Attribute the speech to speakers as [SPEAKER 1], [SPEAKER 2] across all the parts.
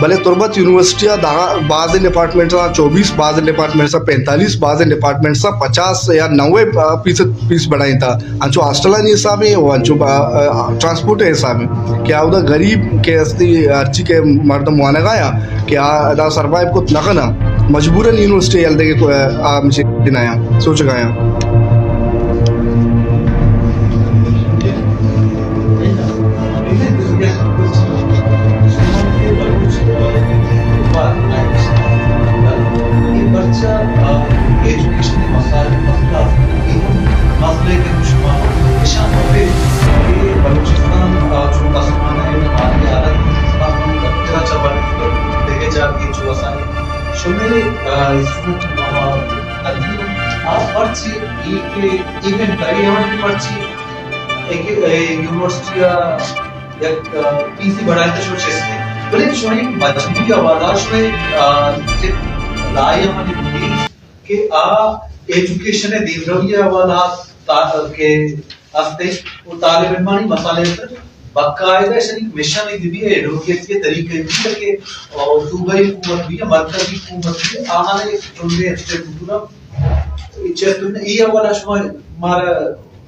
[SPEAKER 1] بھلے تربت یونیورسٹیاں بعض ڈپارٹمنٹ 24 بعض ڈپارٹمنٹ 45 بعض ڈپارٹمنٹ 50 یا 90% فیس بڑھائی تھا انچو ہاسٹل حساب ہے وہ انچو ٹرانسپورٹ حساب ہے کہ آؤ دا غریب کے ہستی ارچی کے مردم وانا گایا کہ دا سروائیو کو نقنا مجبوراً یونیورسٹی یلدے کے مجھے دنایا سوچ گایا.
[SPEAKER 2] یونیورسٹی پی سی بڑھائے تو چیز بلکہ شوئی مجموعی آوازاش میں لائی ہماری بودی کہ ایجوکیشن دین روی آوازات کے ہستے وہ طالب علمانی مسئلے پر باقاعدہ شریک مشن دی ہے ایڈوکیسی طریقے بھی کہ صوبائی حکومت بھی مرکزی حکومت بھی آنے چندے ہستے پورا چیتن یہ والا شما ہمارا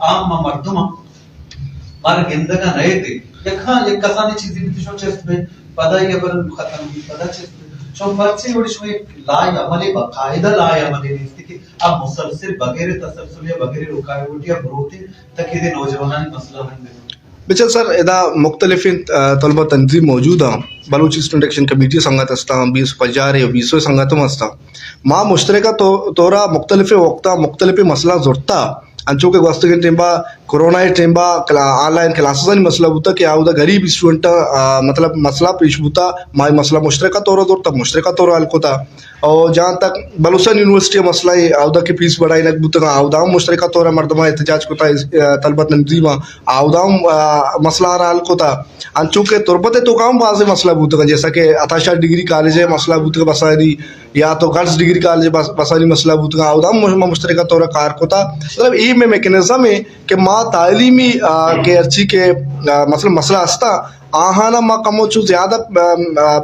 [SPEAKER 2] عام مردم ہمارا گندگاں رہے تھے یکاں یک کسانی چیزیں بھی شو چیز میں پدا ہی ابر ختم بھی پدا چیز میں شو بچے بڑی شو لائی عملی باقاعدہ لائی عملی نہیں کہ اب مسلسل بغیر تسلسل یا بغیر رکاوٹ یا بروتے تک یہ نوجوانان مسئلہ بن گئے.
[SPEAKER 1] بچل سر ادا مختلف طلبہ تنظیم موجود ہیں بلوچ اسٹوڈنٹ ایکشن کمیٹی سنگت استا 20 پجارے 20 سنگتم استا ماں مشترکہ طورا مختلف وقتا مختلف مسئلہ ضرورتا انچو کے واسطے کے Temba corona Temba on line classes نہیں مسئلہ ہوتا کہ آؤ دا غریب اسٹوڈنٹ مطلب مسئلہ پیش ہوتا مائی مسئلہ مشترکہ طور ضرورتا مشترکہ طور حل ہوتا اور جہاں تک بلوچستان یونیورسٹی مسئلہ آؤ دا کی فیس بڑھائی نک بوتا آؤ دا مشترکہ طور مردمہ احتجاج کوتا طلبہ تنظیمہ آؤ دا مسئلہ حل ہوتا انچو کے تربت تو کام بعض مسئلہ ہوتا جیسا کہ اتاشا ڈگری کالج ہے مسئلہ ہوتا بسانی یا تو گرلز ڈگری کالج بسانی مسئلہ ہوتا آؤ دا مشترکہ طور کار ہوتا مطلب ای میں میکنزم ہے کہ ماں تعلیمی کے ارچی کے مثلا مسئلہ ہستا آہانا ماں کمو چو زیادہ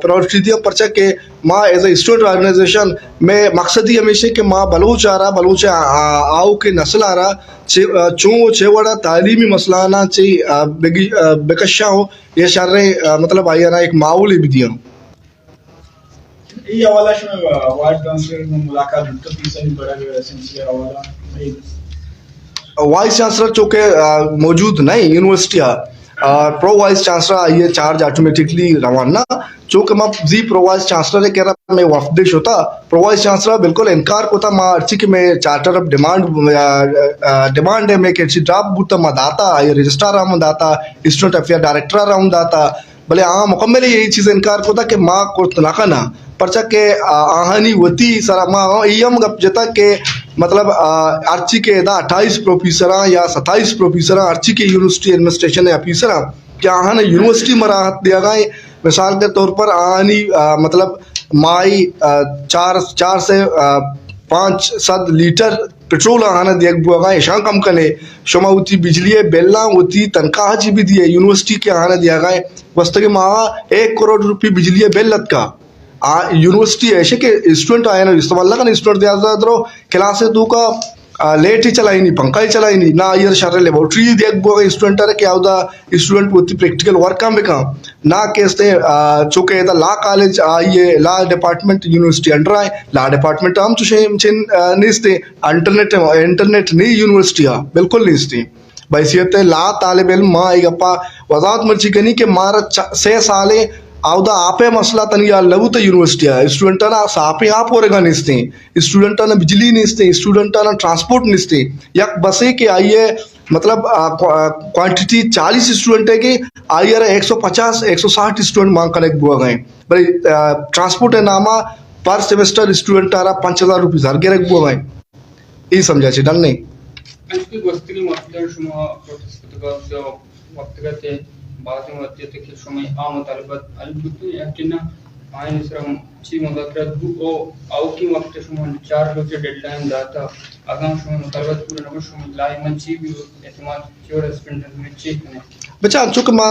[SPEAKER 1] پرورٹی دیا پرچہ کہ ماں ایز اے اسٹوڈنٹ آرگنائزیشن میں مقصد ہی ہمیشہ کہ ماں بلوچ آ رہا بلوچ آؤ کے نسل آ رہا چون چھ وڑا تعلیمی مسئلہ نا چاہیے بکشا ہو یہ شر مطلب آئی نا ایک ماحول بھی دیا ہوں.
[SPEAKER 3] یہ حوالہ شما وائس چانسلر میں ملاقات ہوتا تیسری بڑا جو سلسلہ حوالہ
[SPEAKER 1] وائس چانسلر چونکہ موجود نہیں یونیورسٹی پرو وائس چانسلر آئیے چارج آٹومیٹکلی روانہ چونکہ میں زی پرو وائس چانسلر کہہ رہا میں وفدش ہوتا پرو وائس چانسلر بالکل انکار ہوتا ماں ارچی کہ میں چارٹر آف ڈیمانڈ ہے میں کہ ڈراپ بوتا میں داتا آئیے رجسٹرار رہا داتا اسٹوڈنٹ افیئر ڈائریکٹر رہا داتا بھلے مکمل یہی چیز انکار ہوتا کہ ماں کو ناکنا پرچہ کہ آہانی وتی سرا ماں ایم گپ جتا کہ مطلب ارچی کے دا 28 پروفیسراں یا 27 پروفیسراں ارچی کے یونیورسٹی ایڈمنسٹریشن افیسراں کہ آہانا یونیورسٹی مراحت دیا گئے مثال کے طور پر آہانی مطلب مائی 4 سے 500 لیٹر پیٹرول آہانا دیا گیا ایشان کم کنے شما ہوتی بجلی بیلنا ہوتی تنخواہ جی بھی دیے یونیورسٹی کے آہانا دیا گئے وسط کے ماں 1 کروڑ روپی بجلی بیلت کا یونیورسٹی ایسے کہ اسٹوڈنٹ آئے نا استعمال لگا اسٹوڈنٹ زیادہ درو کلاسیں تو کا لیٹ ہی چلائی نہیں پنکھا ہی چلائی نہیں نہ یہ شر لیبورٹری دیکھ بو اسٹوڈنٹ ہے کہ آؤ اسٹوڈنٹ ہوتی پریکٹیکل ورک کام بکا نہ کہتے چونکہ لا کالج آئیے لا ڈپارٹمنٹ یونیورسٹی انڈر آئے لا ڈپارٹمنٹ ہم چین نہیں انٹرنیٹ نہیں یونیورسٹی بالکل نہیں تھی بحیثیت لا طالب علم ماں ایک اپا وضاحت مرچی کنی کہ مارا 6 سالے آؤ دا آپ مسئلہ تنیا لگو تو یونیورسٹی ہے اسٹوڈنٹانا ساپیں آپ ہو رہے نہیں اسٹوڈنٹانا بجلی نہیں اسٹوڈنٹانا ٹرانسپورٹ نہیں یک بسیں کہ آئیے مطلب کوانٹیٹی 40 اسٹوڈنٹ ہے کہ آئیے 150 160 اسٹوڈنٹ مانگ کنیکٹ ہوا گئے بھائی ٹرانسپورٹ ہے نامہ پر سیمسٹر اسٹوڈنٹ آ رہا 5000 روپیز ہر گرک ہوا گئے یہ سمجھا چاہیے ڈن نہیں
[SPEAKER 4] بعض مدت کے شمع عام طالبات علم یقینا Mine is from Chi Mudakrat who او کی وقت شما 4 روز ڈیڈلائن داتا اگام شما مطالبات پورا نکو شما لائی من چی بھی اعتماد کیو ریسپنڈنٹ میں چیک کرنے
[SPEAKER 1] بچا چونکہ ما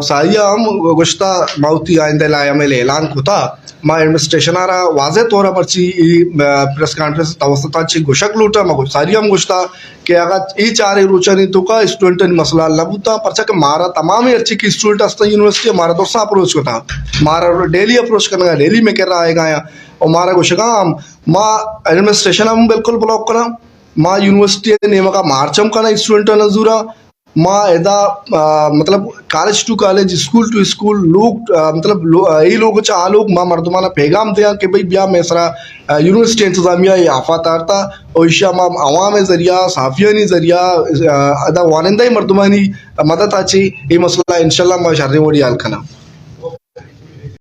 [SPEAKER 1] سایہ ہم گشتہ موتی آئندہ لائے ہمیں اعلان کھتا ما ایڈمنسٹریشن آرہا واضح طورا پر چی پریس کانفرنس توسطا چی گوشک لوٹا ما ساری ہم گشتہ کہ اگر ای چارے روچا نہیں تو کا اسٹوڈنٹن مسئلہ اللہ بوتا پرچا کہ مارا تمام ارچی کی اسٹوڈنٹ استا یونیورسٹی مارا دوسا اپروچ کرتا مارا ڈیلی اپروچ کرنا ڈیلی میں کر رہا ہے گا اور مارا گوشگا ہم ما ایڈمنسٹریشن ہم بالکل بلاک کرا ما یونیورسٹی نیمہ کا مارچم کرنا اسٹوڈنٹ نظورا ما ادا مطلب college to college school to school لوگ مطلب یہ لوگ چاہ لوگ ما مردمانہ پیغام دیا کہ بھئی بیا میں سرا یونیورسٹی انتظامیہ یہ آفات آرتا اور اشیاء ما عوام ذریعہ صحافیانی ذریعہ ادا وانندہ مردمانی مدد آچی یہ مسئلہ انشاءاللہ ما شرح وڑی حال کھنا